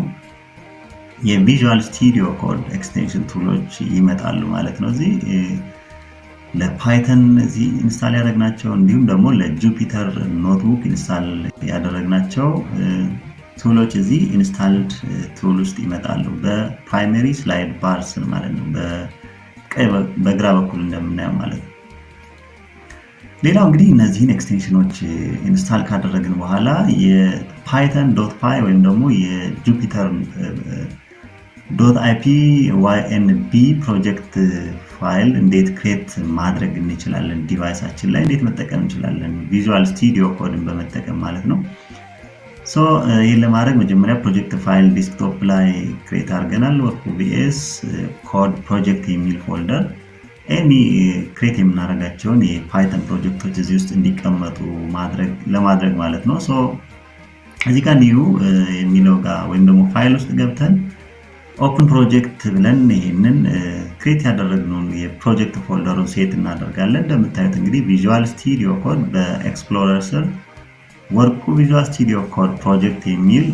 የቪዥዋል ስቱዲዮ ኮድ ኤክስቴንሽን ቱሎች ይመጣሉ ማለት ነው። እዚህ ለፓይተን እዚህ ኢንስታል ያደረግናቸው እንዲሁም ደግሞ ለጁፒተር ኖትቡክ ኢንስታል ያደረግናቸው ቱሎች እዚህ ኢንስታልድ ቱል ውስጥ ይመጣሉ። በፕራይመሪ ስላይድ ባር ስር ማለት ነው፣ በግራ በኩል እንደምናየው ማለት ነው። ሌላው እንግዲህ እነዚህን ኤክስቴንሽኖች ኢንስታል ካደረግን በኋላ የፓይተን ዶት ፓይ ወይም ደግሞ የጁፒተር ዶት አይፒ ዋይኤንቢ ፕሮጀክት ፋይል እንዴት ክሬት ማድረግ እንችላለን፣ ዲቫይሳችን ላይ እንዴት መጠቀም እንችላለን፣ ቪዥዋል ስቱዲዮ ኮድን በመጠቀም ማለት ነው። ይህን ለማድረግ መጀመሪያ ፕሮጀክት ፋይል ዴስክቶፕ ላይ ክሬት አድርገናል። ወርክ ቪኤስ ኮድ ፕሮጀክት የሚል ፎልደር ኤኒ ክሬት የምናደርጋቸውን የፓይተን ፕሮጀክቶች እዚህ ውስጥ እንዲቀመጡ ለማድረግ ማለት ነው። እዚህ ጋር ኒው የሚለው ጋር ወይም ደግሞ ፋይል ውስጥ ገብተን ኦፕን ፕሮጀክት ብለን ይሄንን ክሬት ያደረግነውን የፕሮጀክት ፎልደሩን ሴት እናደርጋለን። እንደምታዩት እንግዲህ ቪዥዋል ስቱዲዮ ኮድ በኤክስፕሎረር ስር ወርቁ ቪዥዋል ስቱዲዮ ኮድ ፕሮጀክት የሚል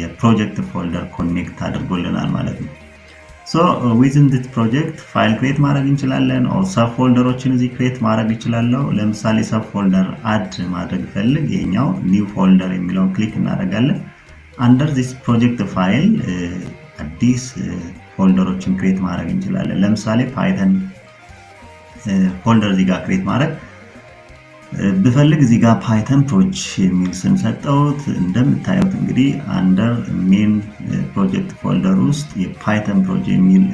የፕሮጀክት ፎልደር ኮኔክት አድርጎልናል ማለት ነው። ዊዝን ዲስ ፕሮጀክት ፋይል ክሬት ማድረግ እንችላለን። ሰብ ፎልደሮችን እዚህ ክሬት ማድረግ ይችላለሁ። ለምሳሌ ሰብ ፎልደር አድ ማድረግ ፈልግ ይሄኛው ኒው ፎልደር የሚለውን ክሊክ እናደርጋለን። አንደር ዲስ ፕሮጀክት ፋይል አዲስ ፎልደሮችን ክሬት ማድረግ እንችላለን። ለምሳሌ ፓይተን ፎልደር እዚህ ጋር ክሬት ማድረግ ብፈልግ እዚህ ጋር ፓይተን ፕሮጅ የሚል ስም ሰጠሁት። እንደምታዩት እንግዲህ አንደር ሜን ፕሮጀክት ፎልደር ውስጥ የፓይተን ፕሮጅ የሚል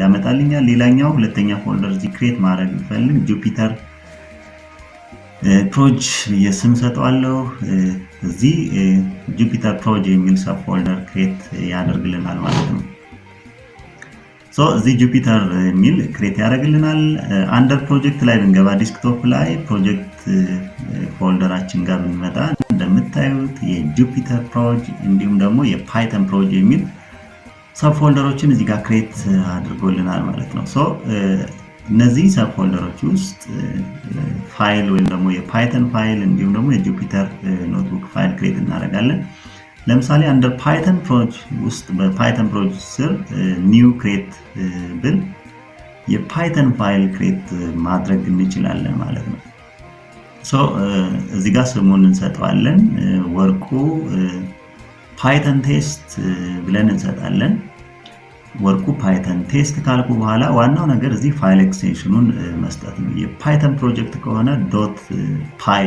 ያመጣልኛል። ሌላኛው ሁለተኛ ፎልደር እዚህ ክሬት ማድረግ ብፈልግ ጁፒተር ፕሮጅ የስም ሰጠዋለሁ። እዚህ ጁፒተር ፕሮጅ የሚል ሰብ ፎልደር ክሬት ያደርግልናል ማለት ነው። እዚህ ጁፒተር የሚል ክሬት ያደርግልናል። አንደር ፕሮጀክት ላይ ብንገባ ዲስክቶፕ ላይ ፕሮጀክት ፎልደራችን ጋር ብንመጣ እንደምታዩት የጁፒተር ፕሮጅ እንዲሁም ደግሞ የፓይተን ፕሮጅ የሚል ሰብ ፎልደሮችን እዚህ ጋር ክሬት አድርጎልናል ማለት ነው። እነዚህ ሰብ ፎልደሮች ውስጥ ፋይል ወይም ደግሞ የፓይተን ፋይል እንዲሁም ደግሞ የጁፒተር ኖትቡክ ፋይል ክሬት እናደርጋለን። ለምሳሌ አንደር ፓይተን ፕሮጅ ውስጥ በፓይተን ፕሮጅ ስር ኒው ክሬት ብል የፓይተን ፋይል ክሬት ማድረግ እንችላለን ማለት ነው። እዚህ ጋር ስሙን እንሰጠዋለን። ወርቁ ፓይተን ቴስት ብለን እንሰጣለን። ወርቁ ፓይተን ቴስት ካልኩ በኋላ ዋናው ነገር እዚህ ፋይል ኤክስቴንሽኑን መስጠት ነው። የፓይተን ፕሮጀክት ከሆነ ዶት ፒy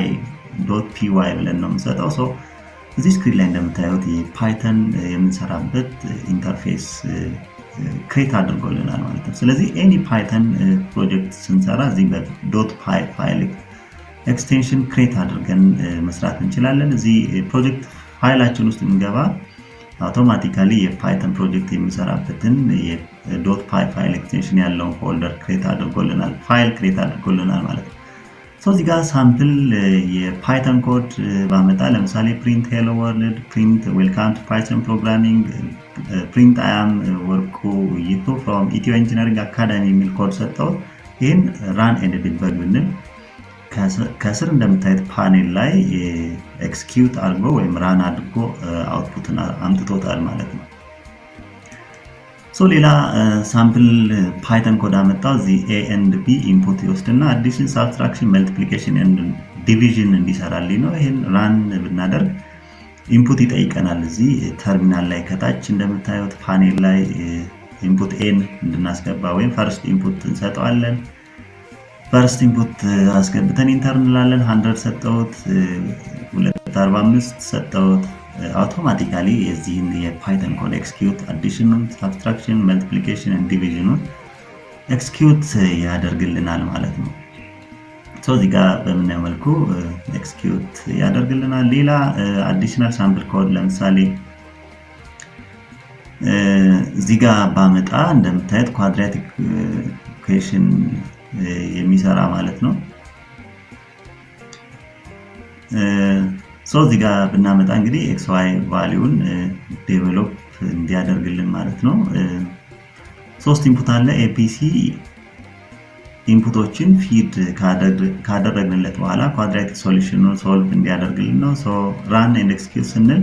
ብለን ነው የምንሰጠው። እዚህ ስክሪን ላይ እንደምታዩት የፓይተን የምንሰራበት ኢንተርፌስ ክሬት አድርጎልናል ማለት ነው። ስለዚህ ኤኒ ፓይተን ፕሮጀክት ስንሰራ እዚህ በዶት ፓይ ፋይል ኤክስቴንሽን ክሬት አድርገን መስራት እንችላለን። እዚህ ፕሮጀክት ፋይላችን ውስጥ የምንገባ አውቶማቲካሊ የፓይተን ፕሮጀክት የምንሰራበትን የዶት ፓይ ፋይል ኤክስቴንሽን ያለውን ፎልደር ክሬት አድርጎልናል፣ ፋይል ክሬት አድርጎልናል ማለት ነው። እዚህ ጋር ሳምፕል የፓይተን ኮድ ባመጣ ለምሳሌ ፕሪንት ሄሎ ወርልድ፣ ፕሪንት ዌልካም ቱ ፓይተን ፕሮግራሚንግ፣ ፕሪንት አያም ወርቁ ይቱ ፍሮም ኢትዮ ኢንጂነሪንግ አካዳሚ የሚል ኮድ ሰጠው። ይህን ራን ኤንድ ዲበግ ብንል ከስር እንደምታዩት ፓኔል ላይ ኤክስኪዩት አድርጎ ወይም ራን አድርጎ አውትፑትን አምጥቶታል ማለት ነው። ሌላ ሳምፕል ፓይተን ኮድ አመጣው። እዚህ ኤ ኤንድ ቢ ኢንፑት ይወስድና አዲሽን፣ ሳብትራክሽን፣ መልቲፕሊኬሽን ኤንድ ዲቪዥን እንዲሰራልኝ ነው። ይሄን ራን ብናደርግ ኢንፑት ይጠይቀናል። እዚህ ተርሚናል ላይ ከታች እንደምታዩት ፓኔል ላይ ኢንፑት ኤን እንድናስገባ ወይም ፈርስት ኢንፑት እንሰጠዋለን። ፈርስት ኢንፑት አስገብተን ኢንተር እንላለን። 100 ሰጠሁት፣ 245 ሰጠሁት፣ አውቶማቲካሊ የዚህን የፓይተን ኮድ ኤክስኪዩት አዲሽኑን፣ ሳብስትራክሽን፣ መልቲፕሊኬሽን እና ዲቪዥኑን ኤክስኪዩት ያደርግልናል ማለት ነው። እዚህ ጋር በምናየው መልኩ ኤክስኪዩት ያደርግልናል። ሌላ አዲሽናል ሳምፕል ኮድ ለምሳሌ እዚህ ጋር ባመጣ እንደምታዩት ኳድራቲክ ኢኩዌሽን የሚሰራ ማለት ነው። እዚህ ጋር ብናመጣ እንግዲህ ኤክስ ዋይ ቫልዩን ዴቨሎፕ እንዲያደርግልን ማለት ነው። 3 ኢንፑት አለ። ኤፒሲ ኢንፑቶችን ፊድ ካደረግንለት በኋላ ኳድራቲክ ሶሉሽኑን ሶልቭ እንዲያደርግልን ነው። ራን ኤንድ ኤክስኪዩት ስንል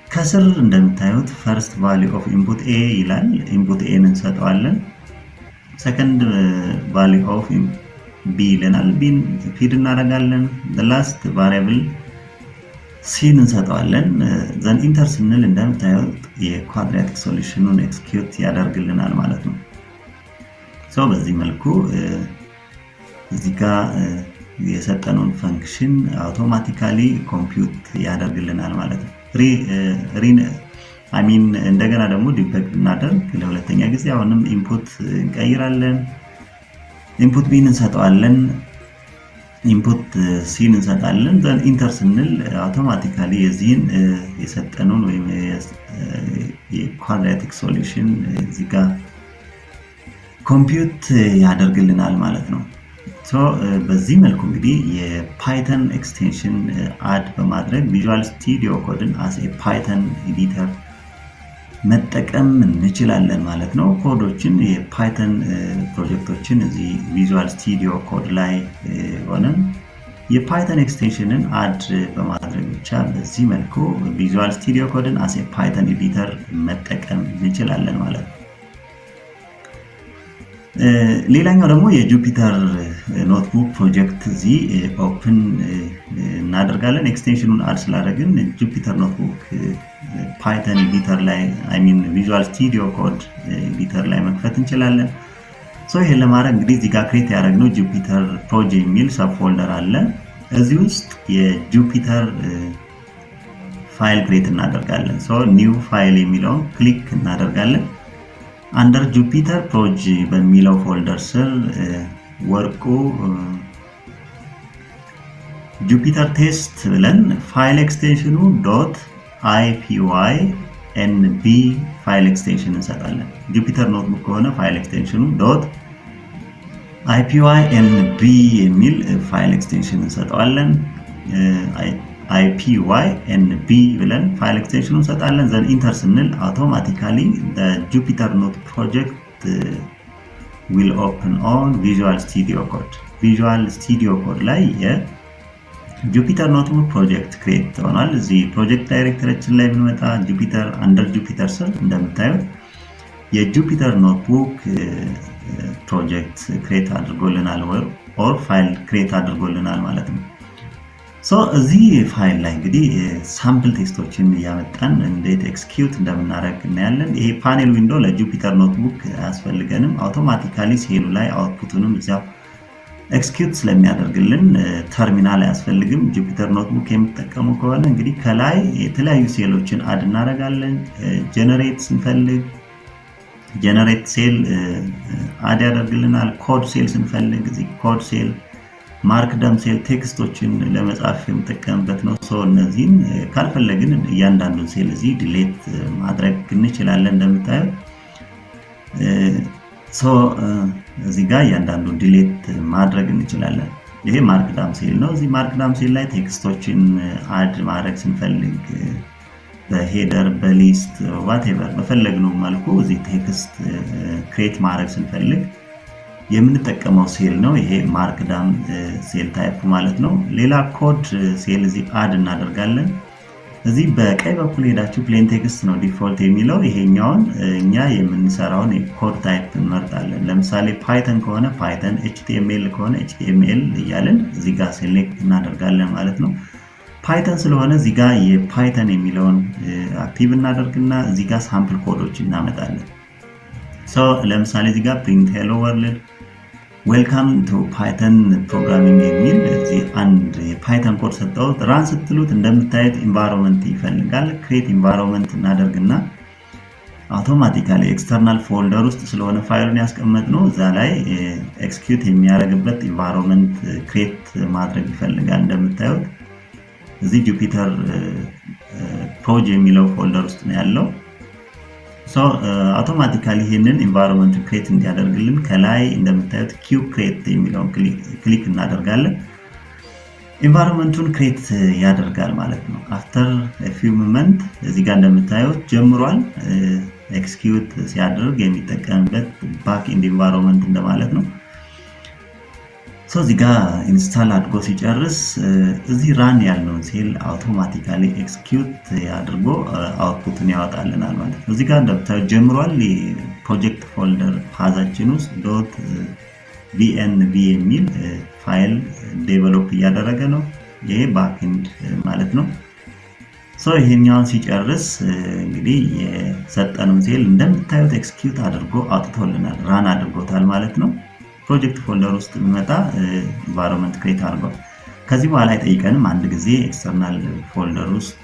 ከስር እንደምታዩት ፈርስት ቫልዩ ኦፍ ኢንፑት ኤ ይላል። ኢንፑት ኤን እንሰጠዋለን። ሰከንድ ቫልዩ ኦፍ ቢ ይለናል። ቢን ፊድ እናደርጋለን። ላስት ቫሪያብል ሲን እንሰጠዋለን። ዘን ኢንተር ስንል እንደምታዩት የኳድራቲክ ሶሉሽኑን ኤክስኪዩት ያደርግልናል ማለት ነው። በዚህ መልኩ እዚህ ጋር የሰጠነውን ፈንክሽን አውቶማቲካሊ ኮምፒውት ያደርግልናል ማለት ነው። እንደገና ደግሞ ዲበግ ብናደርግ ለሁለተኛ ጊዜ አሁንም ኢንፑት እንቀይራለን። ኢንፑት ቢን እንሰጠዋለን። ኢንፑት ሲን እንሰጣለን። ዘን ኢንተር ስንል አውቶማቲካሊ የዚህን የሰጠነውን ወይም የኳድራቲክ ሶሉሽን እዚህ ጋር ኮምፒውት ያደርግልናል ማለት ነው። በዚህ መልኩ እንግዲህ የፓይተን ኤክስቴንሽን አድ በማድረግ ቪዥዋል ስቱዲዮ ኮድን አስ ፓይተን ኤዲተር መጠቀም እንችላለን ማለት ነው። ኮዶችን የፓይተን ፕሮጀክቶችን እዚህ ቪዥዋል ስቱዲዮ ኮድ ላይ ሆነን የፓይተን ኤክስቴንሽንን አድ በማድረግ ብቻ በዚህ መልኩ ቪዥዋል ስቱዲዮ ኮድን አስ ፓይተን ኤዲተር መጠቀም እንችላለን ማለት ነው። ሌላኛው ደግሞ የጁፒተር ኖትቡክ ፕሮጀክት እዚህ ኦፕን እናደርጋለን። ኤክስቴንሽኑን አድ ስላደረግን ጁፒተር ኖትቡክ ፓይተን ኤዲተር ላይ ቪዥዋል ስቱዲዮ ኮድ ኤዲተር ላይ መክፈት እንችላለን። ይሄን ለማድረግ እንግዲህ እዚህ ጋር ክሬት ያደረግነው ጁፒተር ፕሮጀክት የሚል ሰብ ፎልደር አለ። እዚህ ውስጥ የጁፒተር ፋይል ክሬት እናደርጋለን። ኒው ፋይል የሚለውን ክሊክ እናደርጋለን። አንደር ጁፒተር ፕሮጅ በሚለው ፎልደር ስር ወርቁ ጁፒተር ቴስት ብለን ፋይል ኤክስቴንሽኑ .ipynb ፋይል ኤክስቴንሽን እንሰጣለን። ጁፒተር ኖትቡክ ከሆነ ፋይል ኤክስቴንሽኑ .ipynb የሚል ፋይል ኤክስቴንሽን እንሰጠዋለን። ipynb ብለን ፋይል ኤክስቴንሽኑን እንሰጣለን። ዘን ኢንተር ስንል አውቶማቲካሊ ጁፒተር ኖት ፕሮጀክት ዊል ኦፕን ኦን ቪዥዋል ስቱዲዮ ኮድ። ቪዥዋል ስቱዲዮ ኮድ ላይ የጁፒተር ኖትቡክ ፕሮጀክት ክሬት ሆኗል። እዚህ ፕሮጀክት ዳይሬክተራችን ላይ ብንመጣ ጁፒተር አንደር ጁፒተር ስር እንደምታዩት የጁፒተር ኖትቡክ ፕሮጀክት ክሬት አድርጎልናል ኦር ፋይል ክሬት አድርጎልናል ማለት ነው። እዚህ ፋይል ላይ እንግዲህ ሳምፕል ቴስቶችን እያመጣን እንዴት ኤክስኪዩት እንደምናደርግ እናያለን። ይሄ ፓኔል ዊንዶ ለጁፒተር ኖትቡክ አያስፈልገንም። አውቶማቲካሊ ሴሉ ላይ አውትፑቱንም እዚያው ኤክስኪዩት ስለሚያደርግልን ተርሚናል አያስፈልግም። ጁፒተር ኖትቡክ የምትጠቀሙ ከሆነ እንግዲህ ከላይ የተለያዩ ሴሎችን አድ እናደርጋለን። ጀነሬት ስንፈልግ ጀነሬት ሴል አድ ያደርግልናል። ኮድ ሴል ስንፈልግ እዚህ ኮድ ሴል፣ ማርክዳም ሴል ቴክስቶችን ለመጻፍ የምጠቀምበት ነው። እነዚህን ካልፈለግን እያንዳንዱን ሴል እዚህ ዲሌት ማድረግ እንችላለን። እንደምታዩት እዚህ ጋር እያንዳንዱን ዲሌት ማድረግ እንችላለን። ይሄ ማርክዳም ሴል ነው። እዚህ ማርክዳም ሴል ላይ ቴክስቶችን አድ ማድረግ ስንፈልግ በሄደር በሊስት ዋቴቨር በፈለግነው መልኩ እዚህ ቴክስት ክሬት ማድረግ ስንፈልግ የምንጠቀመው ሴል ነው። ይሄ ማርክዳም ሴል ታይፕ ማለት ነው። ሌላ ኮድ ሴል እዚህ አድ እናደርጋለን። እዚህ በቀኝ በኩል ሄዳችሁ ፕሌን ቴክስት ነው ዲፎልት የሚለው። ይሄኛውን እኛ የምንሰራውን የኮድ ታይፕ እንመርጣለን። ለምሳሌ ፓይተን ከሆነ ፓይተን፣ ኤችቲኤምኤል ከሆነ ኤችቲኤምኤል እያልን እዚህ ጋር ሴሌክት እናደርጋለን ማለት ነው። ፓይተን ስለሆነ እዚህ ጋር የፓይተን የሚለውን አክቲቭ እናደርግና እዚህ ጋር ሳምፕል ኮዶች እናመጣለን። ለምሳሌ እዚህ ጋር ፕሪንት ሄሎ ወርልድ ዌልካም ቱ ፓይተን ፕሮግራሚንግ የሚል እዚህ አንድ የፓይተን ኮድ ሰጠሁት። ራን ስትሉት እንደምታዩት ኢንቫይሮንመንት ይፈልጋል። ክሬት ኢንቫይሮንመንት እናደርግና አውቶማቲካሊ ኤክስተርናል ፎልደር ውስጥ ስለሆነ ፋይሉን ያስቀመጥነው እዛ ላይ ኤክስኪዩት የሚያደርግበት ኢንቫይሮንመንት ክሬት ማድረግ ይፈልጋል። እንደምታዩት እዚህ ጁፒተር ፕሮጅ የሚለው ፎልደር ውስጥ ነው ያለው። አውቶማቲካሊ ይህንን ኢንቫይሮንመንት ክሬት እንዲያደርግልን ከላይ እንደምታዩት ኪው ክሬት የሚለውን ክሊክ እናደርጋለን። ኢንቫይሮንመንቱን ክሬት ያደርጋል ማለት ነው። አፍተር ፊው ሞመንት እዚህ ጋር እንደምታዩት ጀምሯል። ኤክስኪዩት ሲያደርግ የሚጠቀምበት ባክ ኢንድ ኢንቫይሮንመንት እንደማለት ነው። እዚህ ጋር ኢንስታል አድርጎ ሲጨርስ እዚህ ራን ያለውን ሴል አውቶማቲካሊ ኤክስኪዩት አድርጎ አውትፑትን ያወጣልናል ማለት ነው። እዚህ ጋር እንደምታዩት ጀምሯል። የፕሮጀክት ፎልደር ፓዛችን ውስጥ ዶት ቪኤንቪ የሚል ፋይል ዴቨሎፕ እያደረገ ነው። ይሄ ባክኤንድ ማለት ነው። ይሄኛውን ሲጨርስ እንግዲህ የሰጠነውን ሴል እንደምታዩት ኤክስኪዩት አድርጎ አውጥቶልናል፣ ራን አድርጎታል ማለት ነው። ፕሮጀክት ፎልደር ውስጥ የሚመጣ ኢንቫይሮንመንት ክሬት አድርጓል። ከዚህ በኋላ አይጠይቀንም። አንድ ጊዜ ኤክስተርናል ፎልደር ውስጥ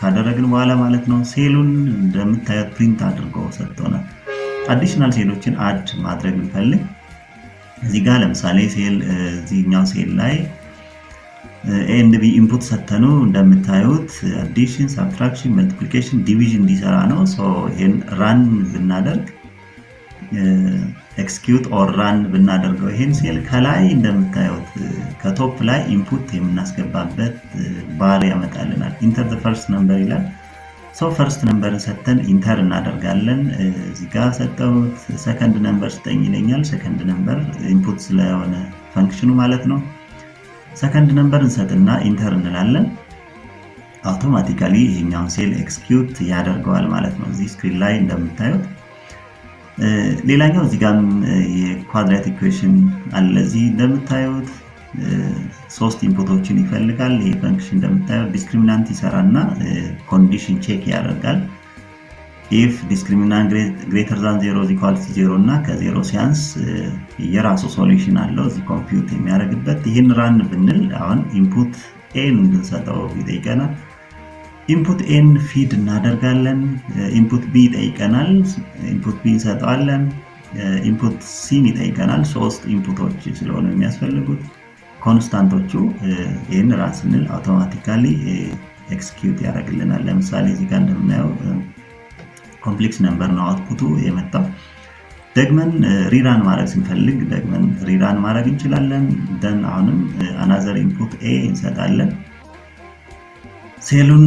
ካደረግን በኋላ ማለት ነው ሴሉን እንደምታዩት ፕሪንት አድርጎ ሰጥቶናል። አዲሽናል ሴሎችን አድ ማድረግ እንፈልግ እዚህ ጋር ለምሳሌ ሴል እዚህኛው ሴል ላይ ኤንቢ ኢንፑት ሰተኑ እንደምታዩት አዲሽን፣ ሳብትራክሽን፣ መልቲፕሊኬሽን፣ ዲቪዥን እንዲሰራ ነው። ይሄን ራን ብናደርግ ኤክስኪዩት ኦር ራን ብናደርገው ይሄን ሴል ከላይ እንደምታዩት ከቶፕ ላይ ኢንፑት የምናስገባበት ባር ያመጣልናል። ኢንተር ዘ ፈርስት ነምበር ይላል። ፈርስት ነምበርን ሰተን ኢንተር እናደርጋለን። እዚህ ጋር ሰጠሁት ሰከንድ ነምበር ስጠኝ ይለኛል። ሰከንድ ነምበር ኢንፑት ስለሆነ ፈንክሽኑ ማለት ነው። ሰከንድ ነምበር እንሰጥና ኢንተር እንላለን። አውቶማቲካሊ ይሄኛውን ሴል ኤክስኪዩት ያደርገዋል ማለት ነው። እዚህ ስክሪን ላይ እንደምታዩት ሌላኛው እዚህ ጋር የኳድራቲክ ኢኩዌሽን አለ። እዚህ እንደምታዩት ሶስት ኢንፑቶችን ይፈልጋል። ይሄ ፈንክሽን እንደምታዩት ዲስክሪሚናንት ይሰራና ኮንዲሽን ቼክ ያደርጋል። ኢፍ ዲስክሪሚናንት ግሬተር ዛን 0 is equal to 0 እና ከ0 ሲያንስ የራሱ ሶሉሽን አለው እዚህ ኮምፒውት የሚያደርግበት። ይህን ራን ብንል አሁን ኢንፑት ኤን እንድንሰጠው ይጠይቀናል። ኢንፑት ኤን ፊድ እናደርጋለን። ኢንፑት ቢ ይጠይቀናል። ኢንፑት ቢ እንሰጠዋለን። ኢንፑት ሲን ይጠይቀናል። ሶስት ኢንፑቶች ስለሆነ የሚያስፈልጉት ኮንስታንቶቹ ይህን ራን ስንል አውቶማቲካሊ ኤክስኪዩት ያደርግልናል። ለምሳሌ እዚህ ጋር እንደምናየው ኮምፕሌክስ ነምበር ነው አውትፑቱ የመጣው። ደግመን ሪራን ማድረግ ስንፈልግ ደግመን ሪራን ማድረግ እንችላለን። ደን አሁንም አናዘር ኢንፑት ኤ እንሰጣለን። ሴሉን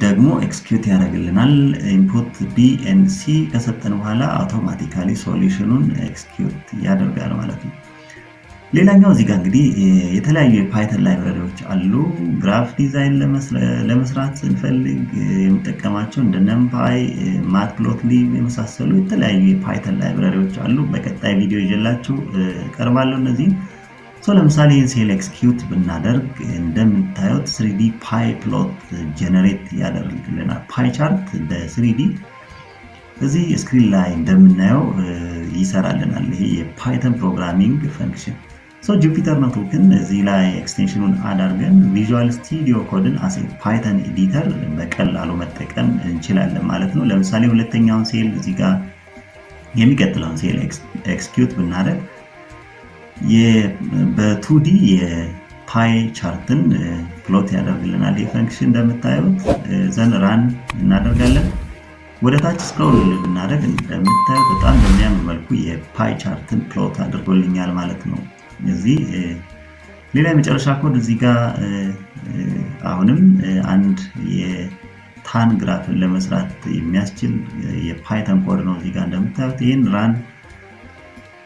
ደግሞ ኤክስኪዩት ያደርግልናል። ኢንፑት ቢ ኤንድ ሲ ከሰጠን በኋላ አውቶማቲካሊ ሶሉሽኑን ኤክስኪዩት ያደርጋል ማለት ነው። ሌላኛው እዚህ ጋር እንግዲህ የተለያዩ የፓይተን ላይብራሪዎች አሉ። ግራፍ ዲዛይን ለመስራት ስንፈልግ የምጠቀማቸው እንደ ነምፓይ፣ ማትፕሎትሊብ የመሳሰሉ የተለያዩ የፓይተን ላይብራሪዎች አሉ። በቀጣይ ቪዲዮ ይዤላችሁ ቀርባለሁ እነዚህን። ለምሳሌ ይህን ሴል ኤክስኪዩት ብናደርግ እንደምታዩት 3D ፓይ ፕሎት ጀነሬት ያደርግልናል። ፓይ ቻርት በ3D እዚህ ስክሪን ላይ እንደምናየው ይሰራልናል። ይሄ የፓይተን ፕሮግራሚንግ ፈንክሽን ጁፒተር ኖትቡክን እዚህ ላይ ኤክስቴንሽኑን አድርገን ቪዥዋል ስቱዲዮ ኮድን አስ ፓይተን ኤዲተር በቀላሉ መጠቀም እንችላለን ማለት ነው። ለምሳሌ ሁለተኛውን ሴል እዚህ ጋር የሚቀጥለውን ሴል ኤክስኪዩት ብናደርግ በ2D የፓይ ቻርትን ፕሎት ያደርግልናል። ይህ ፈንክሽን እንደምታዩት ዘን ራን እናደርጋለን። ወደ ታች ስክሮል ብናደርግ እንደምታዩት በጣም በሚያምር መልኩ የፓይ ቻርትን ፕሎት አድርጎልኛል ማለት ነው። እዚህ ሌላ የመጨረሻ ኮድ እዚህ ጋር አሁንም አንድ የታን ግራፍን ለመስራት የሚያስችል የፓይተን ኮድ ነው። እዚህ ጋር እንደምታዩት ይህን ራን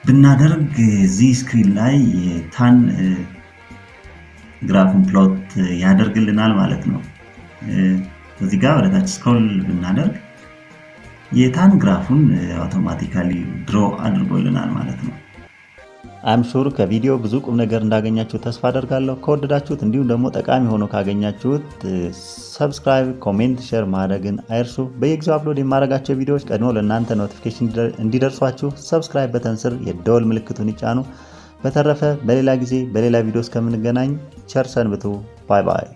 ብናደርግ እዚህ ስክሪን ላይ የታን ግራፍን ፕሎት ያደርግልናል ማለት ነው። እዚህ ጋር ወደ ታች ስክሮል ብናደርግ የታን ግራፉን አውቶማቲካሊ ድሮ አድርጎልናል ማለት ነው። አም ሹር ከቪዲዮ ብዙ ቁም ነገር እንዳገኛችሁ ተስፋ አደርጋለሁ። ከወደዳችሁት እንዲሁም ደግሞ ጠቃሚ ሆኖ ካገኛችሁት ሰብስክራይብ፣ ኮሜንት፣ ሼር ማድረግን አይርሱ። በየጊዜው አፕሎድ የማደርጋቸው ቪዲዮዎች ቀድሞ ለእናንተ ኖቲፊኬሽን እንዲደርሷችሁ ሰብስክራይብ በተን ስር የደወል ምልክቱን ይጫኑ። በተረፈ በሌላ ጊዜ በሌላ ቪዲዮ እስከምንገናኝ ቸር ሰንብቱ። ባይ ባይ።